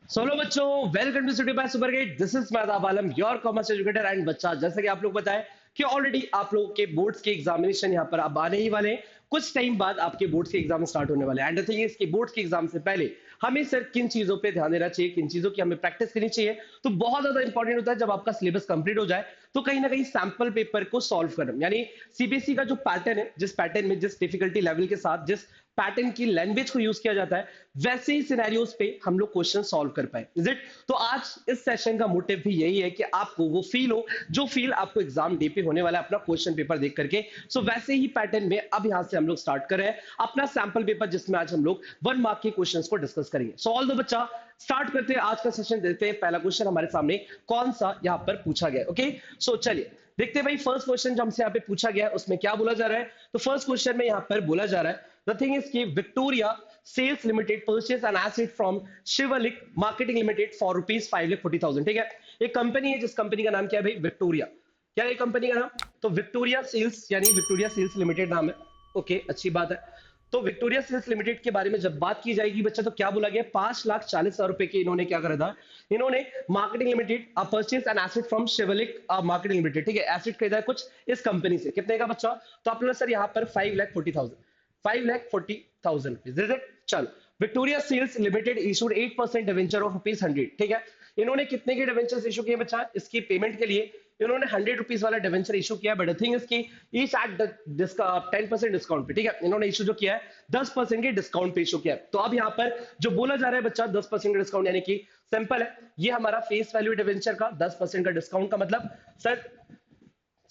Solo बच्चों, welcome to city by super gate. This is Mehtab Alam, your commerce educator and बच्चा। जैसे कि आप लोग बताएं कि ऑलरेडी आप लोगों के बोर्ड्स के एग्जामिनेशन यहाँ पर अब आने ही वाले हैं। कुछ टाइम बाद आपके बोर्ड्स के एग्जाम स्टार्ट होने वाले हैं। एंड द थिंग इज कि बोर्ड्स के एग्जाम से पहले हमें सर किन चीजों पे ध्यान देना चाहिए, किन चीजों की हमें प्रैक्टिस करनी चाहिए, तो बहुत ज्यादा इंपॉर्टेंट होता है जब आपका सिलेबस कंप्लीट हो जाए तो कहीं ना कहीं सैंपल पेपर को सॉल्व करना, यानी सीबीएसई का जो पैटर्न है, जिस पैटर्न में जिस डिफिकल्टी लेवल के साथ जिस पैटर्न की लैंग्वेज को यूज किया जाता है, वैसे ही सिनेरियोज पे हम लोग क्वेश्चन सॉल्व कर पाए। Is it? तो आज इस सेशन का मोटिव भी यही है कि आपको वो फील हो जो फील आपको एग्जाम डे पे होने वाला है अपना क्वेश्चन पेपर देख करके। सो वैसे ही पैटर्न में अब यहां से हम लोग स्टार्ट कर रहे हैं अपना सैंपल पेपर, जिसमें आज हम लोग 1 मार्क के क्वेश्चंस को डिस्कस करेंगे। सो ऑल दो बच्चा, स्टार्ट करते हैं आज का सेशन। देते हैं पहला क्वेश्चन हमारे सामने कौन सा यहाँ पर पूछा गया। ओके, सो चलिए देखते हैं भाई फर्स्ट क्वेश्चन जो हमसे यहाँ पे पूछा गया है उसमें क्या बोला जा रहा है। तो फर्स्ट क्वेश्चन में यहाँ पर बोला जा रहा है द थिंग इज की Victoria sales limited purchase an asset from Shivalik marketing limited for rupees 5,40,000। ठीक है, एक कंपनी है जिस कंपनी का नाम क्या है भाई, विक्टोरिया। क्या है कंपनी का नाम? तो विक्टोरिया सेल्स, यानी विक्टोरिया सेल्स लिमिटेड नाम है। ओके, अच्छी बात है। तो विक्टोरिया सेल्स लिमिटेड के बारे में जब बात की जाएगी बच्चा, तो क्या बोला गया, 5,40,000 रुपए के इन्होंने क्या करा था, इन्होंने marketing limited purchase an asset from Shivalik marketing limited. ठीक है, एसेट खरीदा है कुछ इस कंपनी से। कितने का बच्चा? तो आप लोग सर यहाँ पर 5,40,000, 5,40,000 रुपीज। चलो, Victoria sales limited issued 8% debenture of ₹100। ठीक है, इन्होंने कितने के डिवेंचर्स इशू किए बच्चा? इसकी पेमेंट के लिए इन्होंने ₹100 वाला डिवेंचर इशू किया। बट थिंग इसकी ईच एट 10% डिस्काउंट पे। ठीक है, इन्होंने इशू जो किया है 10% के डिस्काउंट पे इशू किया है। तो अब यहाँ पर जो बोला जा रहा है बच्चा 10% का डिस्काउंट, यानी कि सिंपल है, ये हमारा फेस वैल्यू डिवेंचर का 10% का डिस्काउंट का मतलब सर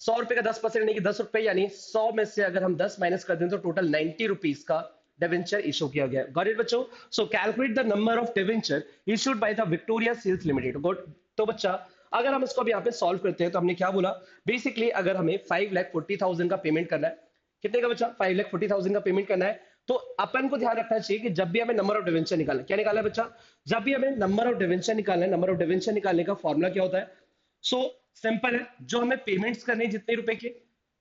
100 रुपए का 10% यानी कि 10 रुपए, यानी 100 में से अगर हम 10 माइनस कर दें तो टोटल 90 रुपीज का डिवेंचर इशू किया गया। गॉट इट बच्चों? So calculate the number of debenture issued by the Victoria sales limited. Good. तो बच्चा अगर हम इसको अब यहाँ पे सॉल्व करते हैं तो हमने क्या बोला, बेसिकली अगर हमें 5,40,000 का पेमेंट करना है, कितने का बच्चा? 5,40,000 का पेमेंट करना है, तो अपन को ध्यान रखना चाहिए कि जब भी हमें नंबर ऑफ डिवेंचर निकालना है, क्या निकालना है बच्चा? जब भी हमें नंबर ऑफ डिवेंचर निकालना है, नंबर ऑफ डिवेंचर निकालने का फॉर्मूला क्या होता है? सो सिंपल है, जो हमें पेमेंट्स करने हैं जितने रुपए के,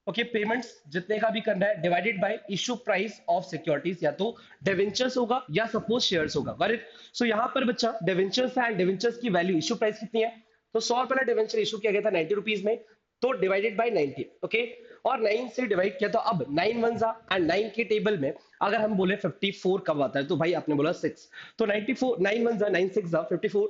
ओके, पेमेंट्स जितने का भी करना है divided by issue price of securities, या तो डिवेंचर्स होगा या सपोज शेयर्स होगा। Got it? सो यहाँ पर बच्चा डिवेंचर्स है एंड डिवेंचर्स की वैल्यू इशू प्राइस कितनी है, तो 100 वाला डिवेंचर इशू किया गया था 90 रुपीज में, तो डिवाइडेड बाय 90। ओके, और 9 से डिवाइड किया, तो अब 9 वन जा एंड 9 के टेबल में अगर हम बोले 54 कब आता है, तो भाई आपने बोला 6, तो 94, 9 वन जा 9 6 जा 54,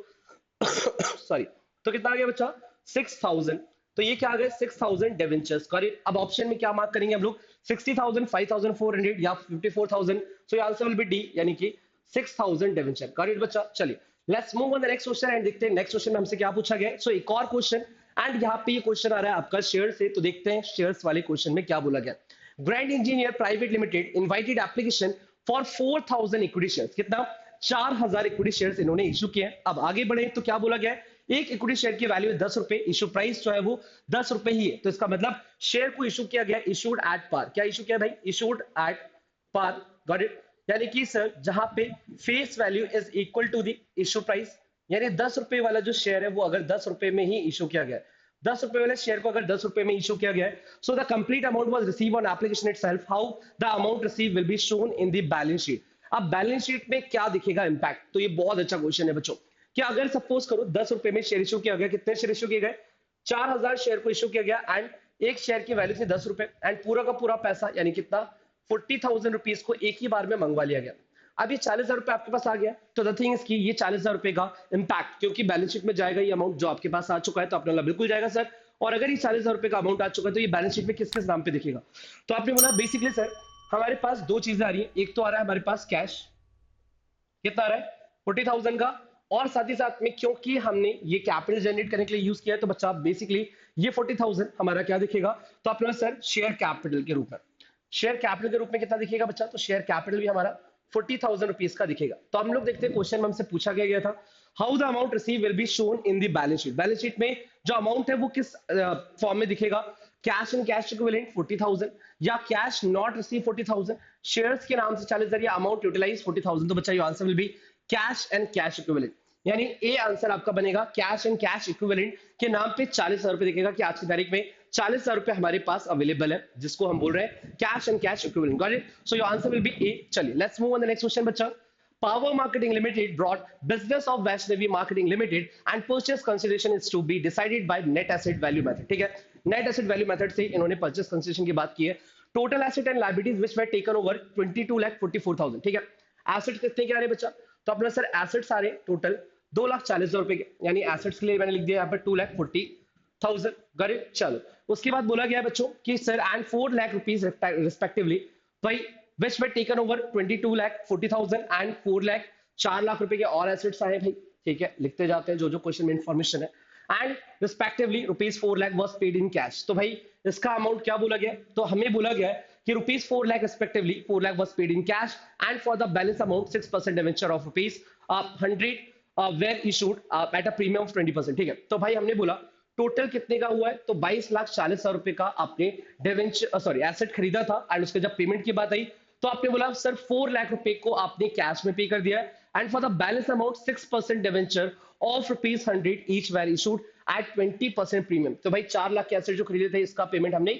सॉरी, तो कितना आ गया बच्चा? 6,000। तो ये क्या आ गया? 6,000 डिवेंचर्स। करेक्ट। अब ऑप्शन में क्या मार्क करेंगे हम लोग? 60,000, 5,400 या 54,000। So answer will B D, यानी कि 6,000 डिवेंचर। करेक्ट बच्चा। चलिए let's move on the next question and देखते हैं नेक्स्ट क्वेश्चन में हमसे क्या पूछा गया है। सो एक और क्वेश्चन, एंड यहाँ पे ये क्वेश्चन आ रहा है आपका शेयर से, तो देखते हैं शेयर्स वाले क्वेश्चन में क्या बोला गया। Grand engineer private limited invited application for 4,000 equity shares. कितना? 4,000 इक्विटी शेयर्स इन्होंने इशू किए हैं। अब आगे बढ़े तो क्या बोला गया है, एक इक्विटी शेयर की वैल्यू 10 रुपए, इशू प्राइस जो है वो 10 रुपए ही है, तो इसका मतलब शेयर को इशू किया गया इशूड एट पार। क्या इशू किया भाई? Issued at par. Got it? यानी कि सर जहां पे face value is equal to the issue price, यानी 10 रुपए वाला जो शेयर है वो अगर 10 रुपए में ही इशू किया गया है, 10 रुपए वाले शेयर को अगर 10 रुपए में इशू किया गया है, so the complete amount was receive on application itself, how the amount receive will be shown in the balance sheet. अब बैलेंस शीट में क्या दिखेगा इंपैक्ट, तो ये बहुत अच्छा क्वेश्चन है बच्चों। कि अगर सपोज करो 10 रुपए में शेयर इशू किया गया, कितने शेयर इशू किए गए? 4,000 शेयर को इशू किया गया, एंड एक शेयर की वैल्यू थी 10 रुपए, एंड पूरा का पूरा पैसा यानी कितना, 40,000 रुपीज को एक ही बार में मंगवा लिया गया। अब ये 40,000 रुपए आपके पास आ गया, तो द थिंग इज की ये 40,000 रुपए का इंपैक्ट, क्योंकि बैलेंस शीट में जाएगा ये अमाउंट जो आपके पास आ चुका है, तो अपना बिल्कुल जाएगा सर। और अगर ये 40,000 रुपए का अमाउंट आ चुका है तो ये बैलेंस शीट में किस किस नाम पे दिखेगा? तो आपने बोला बेसिकली सर हमारे पास दो चीजें आ रही है, एक तो आ रहा है हमारे पास कैश, कितना आ रहा है? 40,000 का, और साथ ही साथ में क्योंकि हमने ये कैपिटल जनरेट करने के लिए यूज किया है, तो बच्चा बेसिकली ये 40,000 हमारा क्या दिखेगा, तो अपना सर शेयर कैपिटल के रूप में, शेयर कैपिटल के रूप में कितना दिखेगा बच्चा? तो शेयर कैपिटल भी हमारा 40,000 रुपीज का दिखेगा। तो हम लोग देखते हैं क्वेश्चन में हमसे पूछा गया था how the amount receive will be shown in the balance sheet. Balance sheet में जो अमाउंट है वो किस फॉर्म में दिखेगा? कैश एंड कैश इक्विवेलेंट 40,000, या कैश नॉट रिसीव 40,000, शेयर्स के नाम से 40,000, या अमाउंट यूटिलाइज 40,000। तो बच्चा ये answer will be cash and cash equivalent, यानी ए आंसर आपका बनेगा कैश एंड कैश इक्विवेलेंट के नाम पे 40,000 रुपए दिखेगा कि आज की तारीख में 40,000 रुपए हमारे पास अवेलेबल है, जिसको हम बोल रहे हैं cash and cash equivalent. Got it? So your answer will be A. चलिए let's move on the next question बच्चा। Power Marketing Limited brought business of Vaishnavi Marketing Limited and purchase consideration is to be decided by net asset value method. ठीक है, net asset value method से इन्होंने purchase consideration की बात की है. Total asset and liabilities which were taken over 22,44,000. ठीक है, assets कितने के आ रहे बच्चा? तो अपना सर assets आ रहे टोटल 2,40,000 रुपए के, यानी assets के लिए मैंने लिख दिया यहाँ पर 2,40,000. गरीब चलो, उसके बाद बोला गया है बच्चों कि sir and 4 lakh rupees respectively, भाई which were taken over 22,40,000 and 4 lakh, 4 lakh रुपए के और एसेट्स आए भाई. ठीक है, लिखते जाते हैं जो जो क्वेश्चन में इंफॉर्मेशन है. And respectively rupees 4 lakh was paid in cash. तो भाई इसका अमाउंट क्या बोला गया? तो हमें बोला गया है कि rupees 4 lakh respectively 4 lakh was paid in cash and for the balance amount 6% debenture of rupees 100 were issued at a premium of 20%. ठीक है, तो भाई हमने बोला टोटल कितने का हुआ है? तो 22,40,000 रुपए का आपने डिवेंचर सॉरी एसेट खरीदा था एंड उसके जब पेमेंट की बात आई तो आपने बोला सर 4 लाख रुपए को आपने कैश में पे कर दिया है and for the balance amount 6% debenture of rupees 100 each were issued at 20% premium. तो भाई 4 लाख के एसेट जो खरीदे थे इसका पेमेंट हमने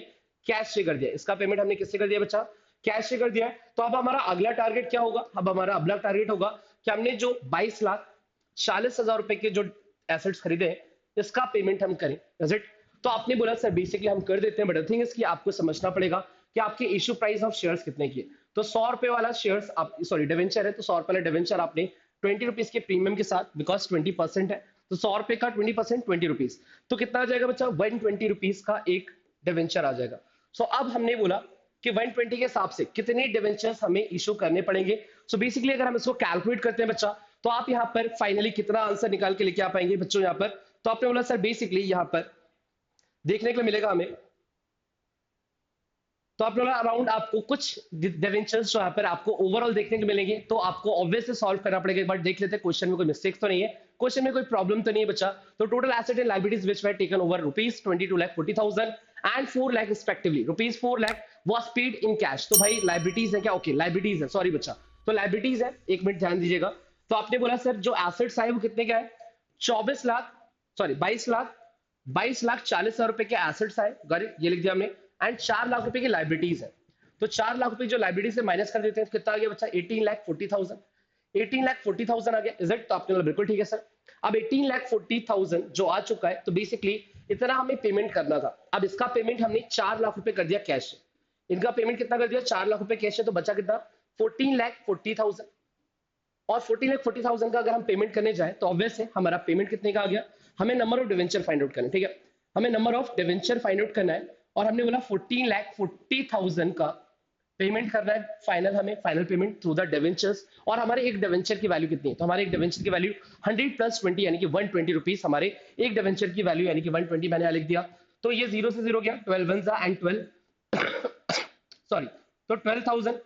कैश से कर दिया. इसका पेमेंट हमने किससे कर दिया बच्चा? कैश से कर दिया. तो अब हमारा अगला टारगेट क्या होगा? अब हमारा अगला टारगेट होगा कि हमने जो 22,40,000 रुपए के जो एसेट्स खरीदे हैं इसका पेमेंट हम करें. Is it? तो आपने बोला सर बेसिकली हम कर देते हैं, बट थिंग इसकी आपको समझना पड़ेगा कि आपके इशू प्राइस ऑफ शेयर्स कितने की है. तो 100 रुपए वाला शेयर्स आप सॉरी डिवेंचर है, तो 100 रुपए वाला डिवेंचर आपने 20 रुपीज के प्रीमियम के साथ, बिकॉज 20% है तो 100 रुपए का 20% 20 रुपीज, तो कितना आ जाएगा बच्चा? 120 रुपीज का एक डिवेंचर आ जाएगा. सो अब हमने बोला कि 120 के हिसाब से कितने डिवेंचर्स हमें इशू करने पड़ेंगे. सो बेसिकली अगर हम इसको कैलकुलेट करते हैं बच्चा, तो आप यहाँ पर फाइनली कितना आंसर निकाल के लेके आ पाएंगे बच्चों यहाँ पर? तो आपने बोला सर बेसिकली यहाँ पर देखने को मिलेगा हमें, तो आपने बोला अराउंड आपको कुछ डिवेंचर्स जो यहाँ पर आपको ओवरऑल देखने को मिलेंगे, तो आपको ऑब्वियसली सॉल्व करना पड़ेगा. एक बार देख लेते हैं क्वेश्चन में कोई मिस्टेक तो नहीं है, क्वेश्चन में कोई प्रॉब्लम तो नहीं है बच्चा. तो total asset and liabilities which were taken over rupees 22,40,000 and 4 lakh respectively. Rupees 4 lakh was paid in cash. तो भाई लायबिलिटीज है क्या? ओके लायबिलिटीज है, सॉरी बच्चा, तो लायबिलिटीज है. एक मिनट ध्यान दीजिएगा. तो आपने बोला सर जो एसेट्स आए वो कितने का है? 24 लाख सॉरी 22,40,000 रुपए के एसेट्स आए, ये लिख दिया हमने, एंड 4 लाख रुपए की लाइबिलिटीज है. तो 4 लाख रुपए जो लाइबिलिटी से माइनस कर देते हैं तो कितना आ गया बच्चा? 18,40,000. 18,40,000 आ गया. Is it? तो आपने बोला बिल्कुल ठीक है सर. अब 18,40,000 जो आ चुका है, तो बेसिकली इतना हमें पेमेंट करना था. अब इसका पेमेंट हमने 4 लाख रुपए कर दिया कैश. इनका पेमेंट कितना कर दिया? 4 लाख रुपए कैश है, तो बचा कितना? 14,40,000. और 14,40,000 का अगर हम पेमेंट करने जाए तो ऑब्वियस है हमारा पेमेंट कितने का आ गया? हमें number of debenture find out करना है. ठीक है, हमें number of debenture find out करना है और हमने बोला 14,40,000 का पेमेंट करना है फाइनल, हमें final payment through the debentures. और हमारे एक डिवेंचर की वैल्यू कितनी है? तो हमारे एक डिवेंचर की वैल्यू 100 प्लस 20 यानी कि 120 रुपीज हमारे एक डिवेंचर की वैल्यू, यानी कि 120 मैंने लिख दिया. तो ये 0 से 0 गया, 12 वन एंड 12 सॉरी, तो 12,000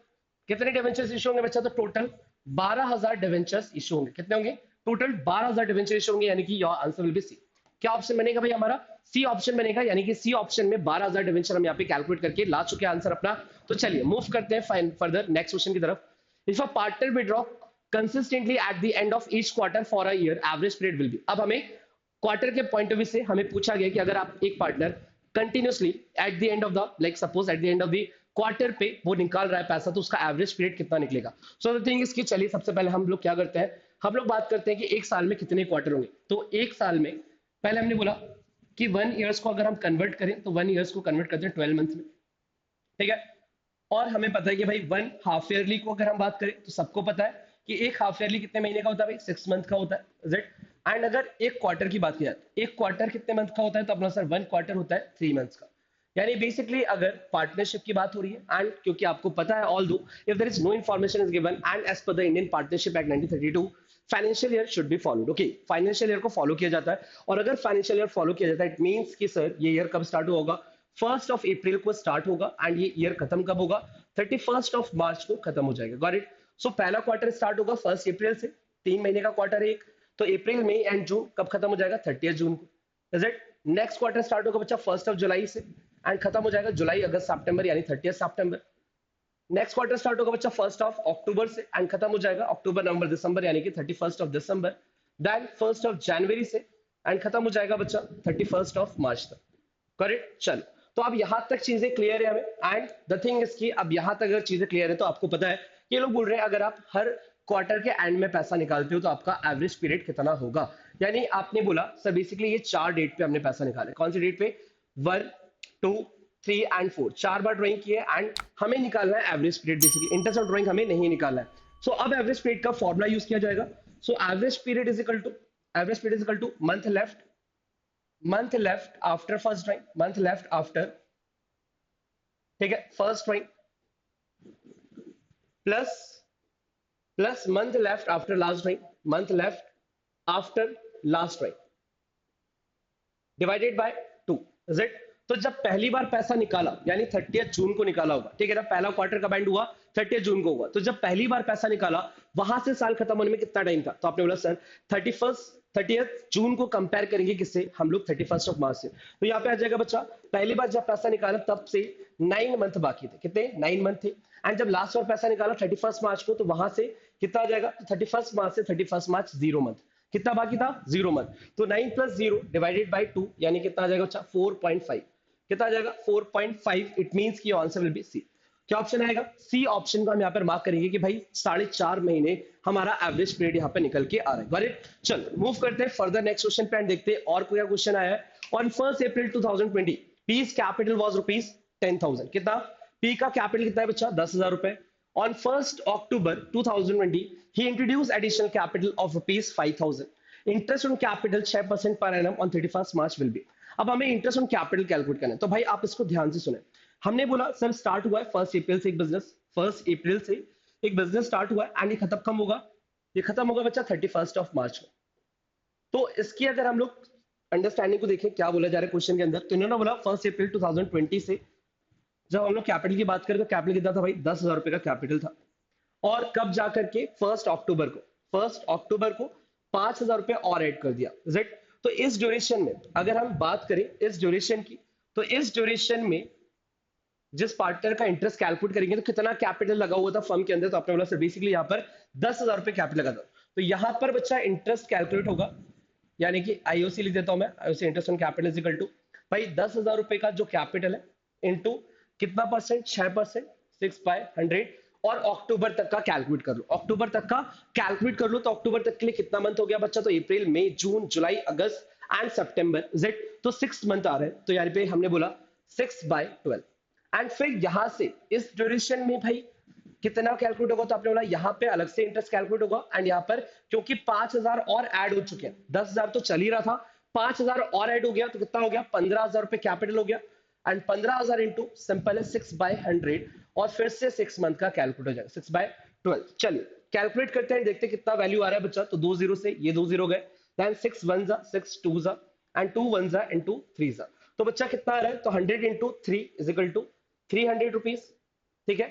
कितने डिवेंचर्स इशू होंगे बच्चा? तो टोटल 12,000 डिवेंचर्स इशू होंगे. कितने होंगे? टोटल 12,000 डिवेंचर इशू होंगे, यानी कि your answer will be C. क्या ऑप्शन बनेगा भाई? हमारा सी ऑप्शन बनेगा, यानी कि सी ऑप्शन में 12,000 डिवेंचर हम यहाँ पे कैलकुलेट करके ला चुके हैं आंसर अपना. तो चलिए मूव करते हैं फर्दर नेक्स्ट क्वेश्चन की तरफ. If a partner withdraw consistently at the end of each quarter for a year, average period will be. अब हमें क्वार्टर के पॉइंट ऑफ व्यू से हमें पूछा गया कि अगर आप एक partner continuously at the end of the like suppose at the end of the quarter पे वो निकाल रहा है पैसा, तो उसका एवरेज पीरियड कितना निकलेगा? सो द थिंग इसकी चलिए सबसे पहले हम लोग क्या करते हैं, हम लोग बात करते हैं कि एक साल में कितने क्वार्टर होंगे. तो एक साल में पहले हमने बोला कि 1 ईयर्स को अगर हम कन्वर्ट करें तो 1 ईयर्स को कन्वर्ट करते हैं 12 मंथ में. ठीक है, और हमें पता है कि भाई 1 हाफ ईयरली को अगर हम बात करें तो सबको पता है कि एक हाफ ईयरली कितने महीने का होता है भाई? 6 मंथ का होता है. Is it? एंड अगर एक क्वार्टर की बात की जाए, एक क्वार्टर कितने मंथ का होता है? तो अपना सर 1 क्वार्टर होता है 3 मंथ्स का. यानी बेसिकली अगर पार्टनरशिप की बात हो रही है एंड क्योंकि आपको पता है although if there is no information is given and as per the Indian partnership act 1932 financial year should be followed. Okay, financial year को फॉलो किया जाता है, और अगर फाइनेंशियल ईयर फॉलो किया जाता है इट मींस कि सर ये ईयर कब स्टार्ट होगा? 1st ऑफ अप्रैल को स्टार्ट होगा एंड ये ईयर खत्म कब होगा? 31st ऑफ मार्च को खत्म हो जाएगा. Got it? सो पहला क्वार्टर स्टार्ट होगा 1 अप्रैल से, 3 महीने का क्वार्टर है एक, तो अप्रैल मई एंड जून कब खत्म हो जाएगा? 30 जून को. Is it? Next quarter start होगा बच्चा 1 ऑफ जुलाई से एंड खत्म हो जाएगा जुलाई अगस्त सितंबर यानी 30 सितंबर. नेक्स्ट क्वार्टर स्टार्ट होगा बच्चा 1 ऑफ अक्टूबर से एंड खत्म हो जाएगा अक्टूबर नवंबर दिसंबर यानी कि 31 of December. Then 1 of January से एंड खत्म हो जाएगा बच्चा 31 ऑफ मार्च तक. करेक्ट? चलो, तो अब यहां तक चीजें क्लियर है हमें. एंड द थिंग इज कि अब यहां तक अगर चीजें क्लियर है तो आपको पता है ये लोग बोल रहे हैं अगर आप हर क्वार्टर के एंड में पैसा निकालते हो तो आपका एवरेज पीरियड कितना होगा। यानी आपने बोला सर बेसिकली ये 4 डेट पे हमने पैसा निकाला है। कौन सी डेट पे? 1, 2, 3 एंड 4, 4 बार ड्राइंग की है एंड हमें निकालना है average period. Basically interest of drawing हमें नहीं निकालना है। सो अब एवरेज पीरियड का फॉर्मूला यूज किया जाएगा। So average period is equal two month left after first drawing, month left after, ठीक है, first drawing plus month left after last drawing, month left after last drawing divided by 2। Is it? तो जब पहली बार पैसा निकाला यानी 30 जून को निकाला होगा, ठीक है ना, पहला क्वार्टर का बैंड हुआ 30 जून को हुआ, तो जब पहली बार पैसा निकाला वहां से साल खत्म होने में कितना टाइम था? तो आपने बोला सर 30 जून को कंपेयर करेंगे किससे? हम लोग 31 ऑफ मार्च से। तो यहाँ पे आ जाएगा बच्चा, पहली बार जब पैसा निकाला तब से 9 मंथ बाकी थे। कितने? 9 मंथ थे। एंड जब लास्ट बार पैसा निकाला 31 मार्च को, तो वहां से कितना आ जाएगा? तो 31 मार्च से 31 मार्च 0 मंथ। कितना बाकी था? 0 मंथ। तो 9 + 0 डिवाइडेड बाय 2 यानी कितना आ जाएगा बच्चा? 4.5। कितना आ जाएगा? 4.5। इट मींस कि आंसर विल बी सी। क्या ऑप्शन आएगा? सी ऑप्शन को हम यहाँ पर मार्क करेंगे कि भाई 4.5 महीने हमारा एवरेज पीरियड यहाँ पे निकल के आ रहा है। चलो मूव करते हैं फर्दर नेक्स्ट क्वेश्चन पे एंड देखते हैं और कोई क्वेश्चन आया है। On 1 April 2020 piece capital was ₹10,000। कितना? पी का कैपिटल कितना है बच्चा? 10,000 रुपए। On 1 October 2020 he introduced additional capital of ₹5,000. Interest on capital 6% per annum on 31 March will be. अब हमें इंटरेस्ट ऑन कैपिटल कैलकुलेट करना है, तो भाई आप इसको ध्यान से सुने। हमने बोला सर स्टार्ट हुआ है 1 अप्रैल से एक बिजनेस, 1 अप्रैल से एक बिजनेस स्टार्ट हुआ है एंड ये खत्म कब होगा? ये खत्म होगा बच्चा 31 ऑफ मार्च को। तो इसकी अगर हम लोग अंडरस्टैंडिंग को देखें क्या बोला जा रहा है क्वेश्चन के अंदर, तो इन्होंने बोला 1 अप्रैल 2020 से जब हम लोग कैपिटल की बात करें तो कैपिटल कितना था भाई? 10,000 रुपए का कैपिटल था। और कब जाकर के 1 अक्टूबर को 5,000 रुपए और ऐड कर दिया। राइट? तो इस ड्यूरेशन में अगर हम बात करें इस ड्यूरेशन की, तो इस ड्यूरेशन में जिस पार्टनर का इंटरेस्ट कैलकुलेट करेंगे तो कितना कैपिटल लगा हुआ था फर्म के अंदर, तो आपने बोला सर बेसिकली यहाँ पर 10,000 रुपए कैपिटल लगा था। तो यहाँ पर बच्चा इंटरेस्ट कैलकुलेट होगा, यानी कि आईओसी लिख देता हूं मैं, IOC interest on capital is equal to भाई 10,000 रुपए का जो कैपिटल है इनटू कितना परसेंट? 6%, 6/100। और अक्टूबर तक का कैलकुलेट कर लो, अक्टूबर तक का कैलकुलेट कर लो। तो अक्टूबर तक के लिए कितना मंथ हो गया बच्चा? तो अप्रैल, मई, जून, जुलाई, अगस्त एंड सितंबर। जेड तो 6 मंथ आ रहे हैं, तो यहाँ पे हमने बोला 6/12। एंड फिर यहां से इस ड्यूरेशन में भाई कितना कैलकुलेट होगा? तो आपने बोला यहाँ पे अलग से इंटरेस्ट कैलकुलेट होगा एंड यहाँ पर क्योंकि 5,000 और ऐड हो चुके हैं, 10,000 तो चल ही रहा था, 5,000 और ऐड हो गया तो कितना हो गया? 15,000 रुपए कैपिटल हो गया एंड 15,000 इंटू सिंपल है 6/100 और फिर से 6 मंथ का कैलकुलेट हो जाएगा 6/12। चलिए कैलकुलेट करते हैं, देखते हैं कितना वैल्यू आ रहा है बच्चा। तो 2 0 से ये 2 0 गए, देन 6 1 जा 6 2 जा एंड 2 1 जा इंटू 3 जा। तो बच्चा कितना आ रहा है? तो 100 into 3 is equal to 300 rupees. ठीक है,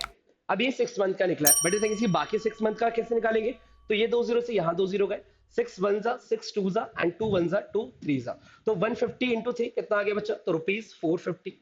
अब ये 6 मंथ का निकला है, बट इसकी बाकी 6 मंथ का कैसे निकालेंगे? तो ये 2 0 से यहाँ 2 0 गए, 6 1 जा 6 2 जा एंड 2 1 जा 2 3 जा। तो 150 इंटू 3 कितना आ गया बच्चा? तो ₹450।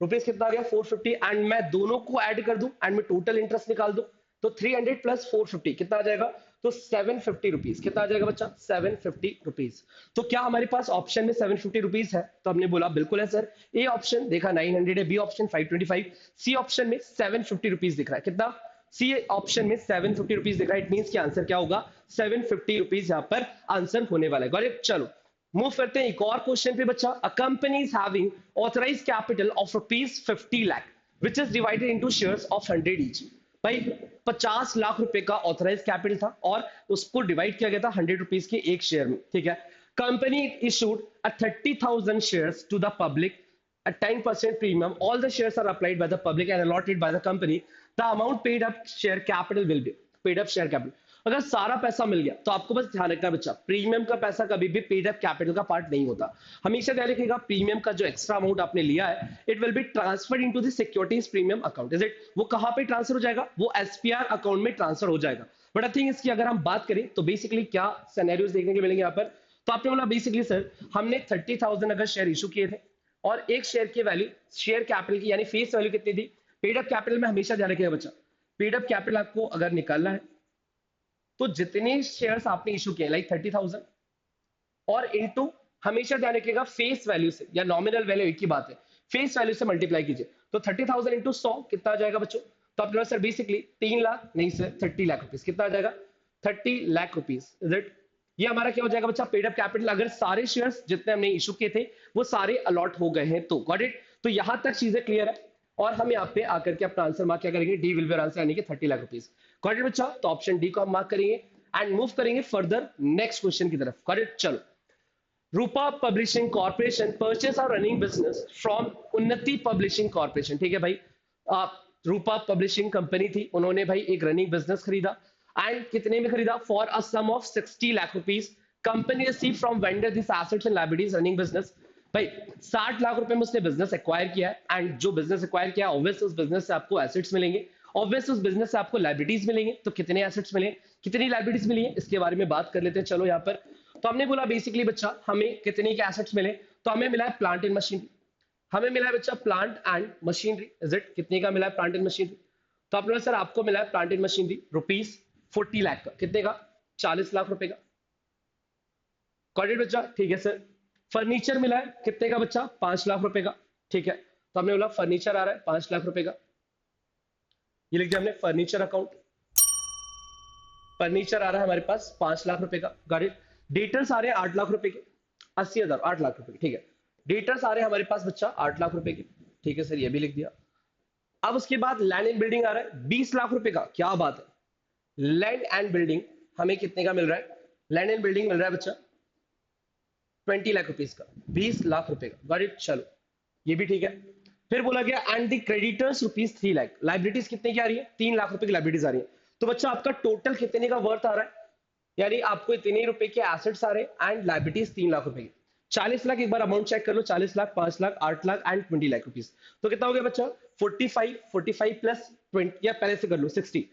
रुपीज कितना आ गया? 450। एंड मैं दोनों को ऐड कर दूं एंड मैं टोटल इंटरेस्ट निकाल दूं, तो 300 प्लस 450 कितना आ जाएगा? तो 750 रुपीज। कितना आ जाएगा बच्चा? 750 रुपीज। तो क्या हमारे पास ऑप्शन में 750 रुपीज है? तो हमने बोला बिल्कुल है सर। ए ऑप्शन देखा 900 है, बी ऑप्शन 525, सी ऑप्शन में 750 रुपीज दिख रहा है। कितना? सी ऑप्शन में 750 रुपीज दिख रहा है। इट मींस कि आंसर क्या होगा? 750 रुपीज यहाँ पर आंसर होने वाला है। Got it? चलो मूव करते हैं एक और क्वेश्चन पे बच्चा। A company is having authorised capital of ₹50 lakh which is divided into shares of 100 each. भाई 50 लाख रुपए का ऑथराइज कैपिटल था और उसको डिवाइड किया गया था 100 रुपीज के एक शेयर में। ठीक है, company issued 30,000 shares to the public at 10% premium. All the shares are applied by the public and allotted by the company. The amount paid up share capital will be paid up share capital. अगर सारा पैसा मिल गया तो आपको बस ध्यान रखना बच्चा, प्रीमियम का पैसा कभी भी पेड अप कैपिटल का पार्ट नहीं होता। हमेशा ध्यान रखिएगा प्रीमियम का जो एक्स्ट्रा अमाउंट आपने लिया है it will be transferred into the securities premium account. Is it? वो कहां पे ट्रांसफर हो जाएगा? वो एसपीआर अकाउंट में ट्रांसफर हो जाएगा। बट आई थिंक इसकी अगर हम बात करें तो बेसिकली क्या सिनेरियोस देखने को मिलेंगे यहाँ पर। तो आपने बोला बेसिकली सर हमने 30,000 अगर शेयर इशू किए थे और एक शेयर की वैल्यू शेयर कैपिटल की यानी फेस वैल्यू कितनी थी? पेड अप कैपिटल में हमेशा ध्यान रखिएगा बच्चा, पेड अप कैपिटल आपको अगर निकालना है तो जितने शेयर्स आपने इशू किए लाइक 30,000 और इनटू हमेशा ध्यान रखिएगा फेस वैल्यू से या नॉमिनल वैल्यू एक ही बात है, फेस वैल्यू से मल्टीप्लाई कीजिए। तो 30,000 इंटू 100 कितना आ जाएगा बच्चों? तो आप सर बेसिकली 3 लाख नहीं सर 30 लाख रुपीज। कितना आ जाएगा? 30 लाख रुपीज, इज इट? ये हमारा क्या हो जाएगा बच्चा? Paid up capital. अगर सारे शेयर्स जितने हमने इशू किए थे वो सारे अलॉट हो गए हैं तो गॉट इट। तो यहां तक चीजें क्लियर है और हम यहाँ पे आकर के अपना आंसर मार्क क्या करेंगे? डी विल बी आंसर, यानी कि 30 लाख रुपीज। गॉट इट बच्चा? तो ऑप्शन डी को हम मार्क करेंगे एंड मूव करेंगे फर्दर नेक्स्ट क्वेश्चन की तरफ। Got it? चलो, रूपा पब्लिशिंग कॉर्पोरेशन परचेस और रनिंग बिजनेस फ्रॉम उन्नति पब्लिशिंग कॉर्पोरेशन। ठीक है भाई, रूपा पब्लिशिंग कंपनी थी, उन्होंने भाई एक रनिंग बिजनेस खरीदा एंड कितने में खरीदा? For a sum of 60 lakh rupees. Company receive from vendor this assets and liabilities running business. भाई 60 लाख रुपए में उसने बिजनेस एक्वायर किया है एंड जो बिजनेस एक्वायर किया है ऑब्वियस उस बिजनेस से आपको एसेट्स मिलेंगे, ऑब्वियस उस बिजनेस से आपको लायबिलिटीज मिलेंगे। तो कितने एसेट्स मिले, कितनी लायबिलिटीज मिली है, इसके बारे में बात कर लेते हैं। चलो यहाँ पर तो हमने बोला बेसिकली बच्चा हमें कितने के एसेट्स मिले, तो हमें मिला है प्लांट एंड मशीनरी। हमें मिला है बच्चा plant and machinery, is it? कितने का मिला है प्लांट एंड मशीनरी? तो आपने सर आपको मिला है plant and machinery rupees 40 lakh का। कितने का? 40 लाख रुपए का। गॉट इट बच्चा? ठीक है सर। फर्नीचर मिला है कितने का बच्चा? 5 लाख रुपए का। ठीक है, तो हमने बोला फर्नीचर आ रहा है 5 लाख रुपए का, ये लिख दिया हमने फर्नीचर अकाउंट। फर्नीचर आ रहा है हमारे पास 5 लाख रुपए का। Got it? डेटर्स आ रहे हैं 8 लाख रुपए के, 80,000, 8 लाख रुपए के। ठीक है, डेटर्स आ रहे हैं हमारे पास बच्चा 8 लाख रुपए के। ठीक है सर, ये भी लिख दिया। अब उसके बाद लैंड एंड बिल्डिंग आ रहा है 20 लाख रुपए का। क्या बात है, लैंड एंड बिल्डिंग हमें कितने का मिल रहा है? लैंड एंड बिल्डिंग मिल रहा है बच्चा 20 लाख रुपीज का, 20 लाख रुपए का। Got it? चलो, ये भी ठीक है। फिर बोला गया and the creditors rupees 3 lakh. Liabilities कितने की आ रही है? 3 लाख रुपए की लाइबिलिटीज आ रही है। तो बच्चा आपका टोटल कितने का वर्थ आ रहा है? यानी आपको इतने रुपए के एसेट्स आ रहे हैं एंड लाइबिलिटीज 3 लाख रुपए की। 40 लाख, एक बार अमाउंट चेक कर लो, 40 लाख, 5 लाख, 8 लाख एंड 20 लाख रुपीज। तो कितना हो गया बच्चा? 45 प्लस 20, या पहले से कर लो 60।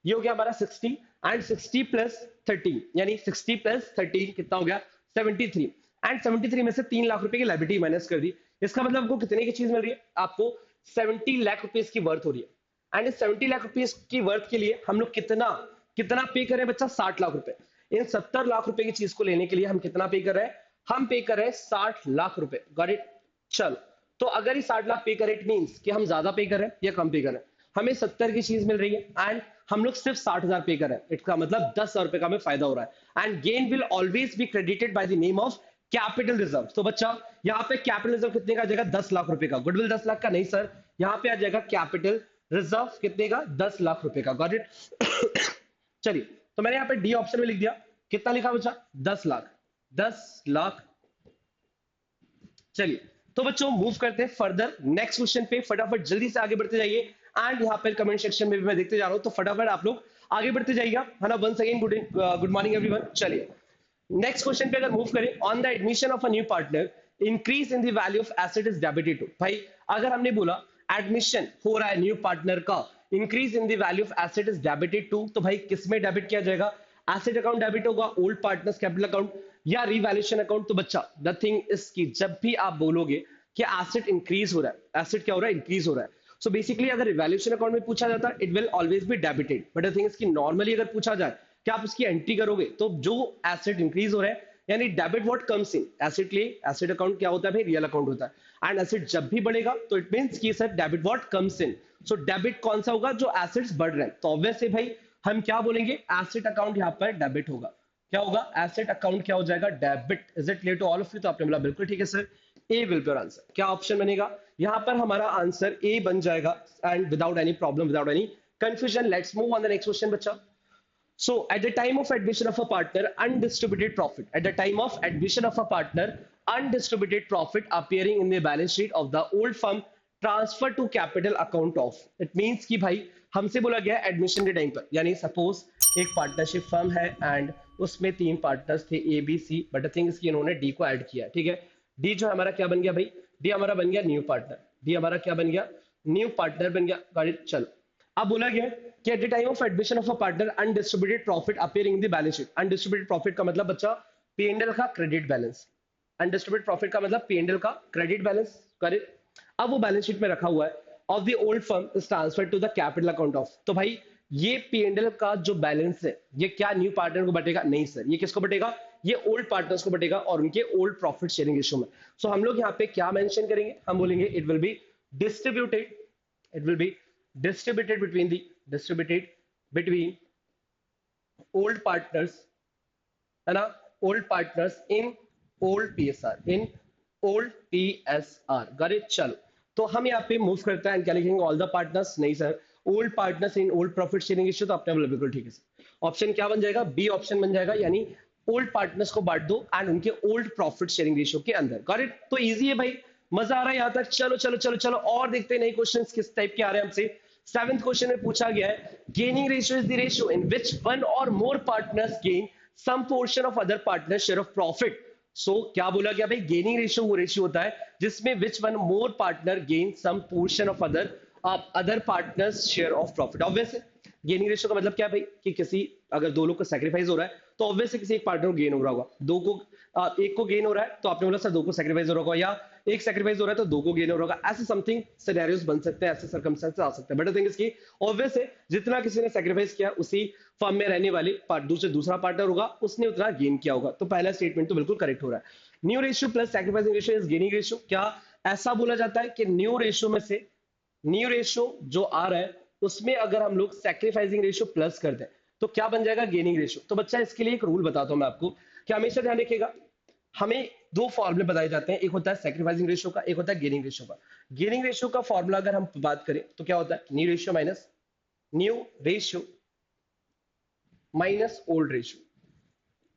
ये हो गया हमारा 60 एंड 60 प्लस 13, यानी 60 प्लस 13 कितना हो गया? 73। एंड 73 में से 3 लाख रुपए की लाइबिलिटी माइनस कर दी। इसका मतलब आपको कितने की चीज मिल रही है? आपको 70 लाख रुपीज की वर्थ हो रही है। एंड इस 70 लाख रुपीज की वर्थ के लिए हम लोग कितना कितना पे करें बच्चा? 60 लाख रुपए। इन 70 लाख रुपए की चीज को लेने के लिए हम कितना पे कर रहे हैं? हम पे कर रहे हैं 60 लाख रुपए। Got it? चलो, तो अगर ये 60 लाख पे करे, इट मींस कि हम ज्यादा पे कर रहे हैं या कम पे कर रहे हैं? हमें 70 की चीज मिल रही है एंड हम लोग सिर्फ 60,000 पे कर रहे हैं। इसका मतलब 10,000 रुपए का हमें फायदा हो रहा है and gain will always be credited by the name of capital reserve. तो बच्चा यहाँ पे कैपिटल रिजर्व कितने का आ जाएगा? 10 लाख रुपए का। गुडविल 10 लाख का नहीं सर, यहाँ पे आ जाएगा कैपिटल रिजर्व कितने का? 10 लाख रुपए का। Got it? चलिए, तो मैंने यहाँ पे डी ऑप्शन में लिख दिया। कितना लिखा बच्चा? 10 लाख, 10 लाख। चलिए, तो बच्चों मूव करते हैं फर्दर नेक्स्ट क्वेश्चन पे। फटाफट जल्दी से आगे बढ़ते जाइए एंड यहाँ पर कमेंट सेक्शन में भी मैं देखते जा रहा हूँ, तो फटाफट आप लोग आगे बढ़ते जाइएगा, है ना। Once again good morning everyone. चलिए, नेक्स्ट क्वेश्चन पे अगर मूव करें, on the admission of a new partner increase in the value of asset is debited to. भाई अगर हमने बोला एडमिशन हो रहा है न्यू पार्टनर का, increase in the value of asset is debited to, तो भाई किसमें डेबिट किया जाएगा? एसेट अकाउंट डेबिट होगा, ओल्ड पार्टनर्स कैपिटल अकाउंट या रिवैल्यूएशन अकाउंट। तो बच्चा द थिंग इज की जब भी आप बोलोगे कि एसेट इंक्रीज हो रहा है, एसेट क्या हो रहा है? इंक्रीज हो रहा है। सो बेसिकली अगर रिवैल्यूएशन अकाउंट में पूछा जाता है, it will always be debited. But the thing is की नॉर्मली अगर पूछा जाए कि आप उसकी एंट्री करोगे, तो जो एसेट इंक्रीज हो रहा है यानी debit what comes in, asset लिए एसेट अकाउंट क्या होता है भाई? रियल अकाउंट होता है। एंड एसेट जब भी बढ़ेगा तो इट मींस कि sir debit what comes in. So debit कौन सा होगा? जो एसेट्स बढ़ रहे हैं। तो ऑब्वियसली भाई हम क्या बोलेंगे? एसेट अकाउंट यहाँ पर डेबिट होगा। क्या होगा? एसेट अकाउंट क्या हो जाएगा? Debit. Is it clear to all of you? तो आपने बोला बिल्कुल ठीक है sir, A will be your answer. क्या ऑप्शन बनेगा यहाँ पर? हमारा आंसर ए बन जाएगा and without any problem, without any confusion. Let's move on the next question बच्चा। So at the time of admission of a partner, undistributed profit. At the time of admission of a partner, undistributed profit appearing in the balance sheet of the old firm transfer to capital account of. It means कि भाई हमसे बोला गया admission के time पर, यानी suppose एक partnership firm है एंड उसमें 3 पार्टनर्स थे A B C, but the thing is कि इन्होंने डी को ऐड किया। ठीक है, डी जो हमारा क्या बन गया भाई? डी हमारा बन गया न्यू पार्टनर। डी हमारा क्या बन गया? न्यू पार्टनर बन गया। गाड़ी चलो, अब बोला गया कि eight the time of admission of a partner undistributed profit appearing in the balance sheet. Undistributed profit का मतलब बच्चा पीएनएल का क्रेडिट बैलेंस। अनडिस्ट्रीब्यूटेड प्रॉफिट का मतलब पीएनएल का क्रेडिट बैलेंस। करेक्ट। अब वो बैलेंस शीट में रखा हुआ है of the old firm is transfer to the capital account of. तो भाई ये पीएनएल का जो बैलेंस है ये क्या न्यू पार्टनर को बटेगा? नहीं सर, ये किसको बटेगा? ये ओल्ड पार्टनर्स को बटेगा और उनके ओल्ड प्रॉफिट शेयरिंग रेशियो में। सो हम लोग यहाँ पे क्या मेंशन करेंगे? हम बोलेंगे it will be distributed, it will be distributed between old partners, है ना, old partners in old PSR, in old PSR, got it. चलो, तो हम यहाँ पे मूव करते हैं, क्या लिखेंगे, ऑल द पार्टनर्स, नहीं sir, old partners in old profit sharing ratio, तो आपने बोला बिल्कुल ठीक है सर। ऑप्शन क्या बन जाएगा, बी ऑप्शन बन जाएगा, यानी ओल्ड पार्टनर्स को बांट दो एंड उनके ओल्ड प्रॉफिट शेयरिंग रेशियो के अंदर, गॉट इट। तो इजी है भाई, मजा आ रहा है यहाँ तक। चलो चलो चलो चलो और देखते हैं नए क्वेश्चन किस टाइप के आ रहे हैं हमसे। सेवेंथ क्वेश्चन में पूछा गया है, gaining ratio is the ratio in which one or more partners gain some portion of other partner share of profit. So क्या बोला गया भाई, गेनिंग रेशियो वो रेशियो होता है जिसमें which one more partner gain some portion of other partners share of profit. Obvious है, gaining ratio का मतलब क्या है भाई, कि किसी अगर दो लोग को सैक्रिफाइस हो रहा है तो ऑब्वियस किसी एक पार्टनर को गेन हो रहा होगा, दो को एक को गेन हो रहा है तो आपने बोला सर दो को सैक्रिफाइस हो रहा होगा, या एक सैक्रिफाइस हो रहा है तो दो को गेन हो रहा होगा, ऐसे समथिंग सिनेरियोस बन सकते हैं, ऐसे सर्कमस्टेंसेस आ सकते हैं। बट थिंग इसकी ऑब्वियस है, जितना किसी ने सैक्रिफाइस किया उसी फर्म में रहने वाले दूसरा पार्टनर होगा, उसने उतना गेन किया होगा। तो पहला स्टेटमेंट तो बिल्कुल करेक्ट हो रहा है। New ratio plus sacrificing ratio is gaining ratio. क्या ऐसा बोला जाता है कि न्यू रेशियो में से, न्यू रेशियो जो आ रहा है उसमें अगर हम लोग सैक्रिफाइसिंग रेशियो प्लस कर दें तो क्या बन जाएगा, गेनिंग रेशियो। तो बच्चा इसके लिए एक रूल बताता हूं मैं आपको, कि हमेशा ध्यान रखिएगा, हमें दो फॉर्मूले बताए जाते हैं, एक होता है सैक्रिफाइसिंग रेशियो का, एक होता है गेनिंग रेशियो का। गेनिंग रेशियो का फॉर्मूला अगर हम बात करें तो क्या होता है, new ratio minus old ratio,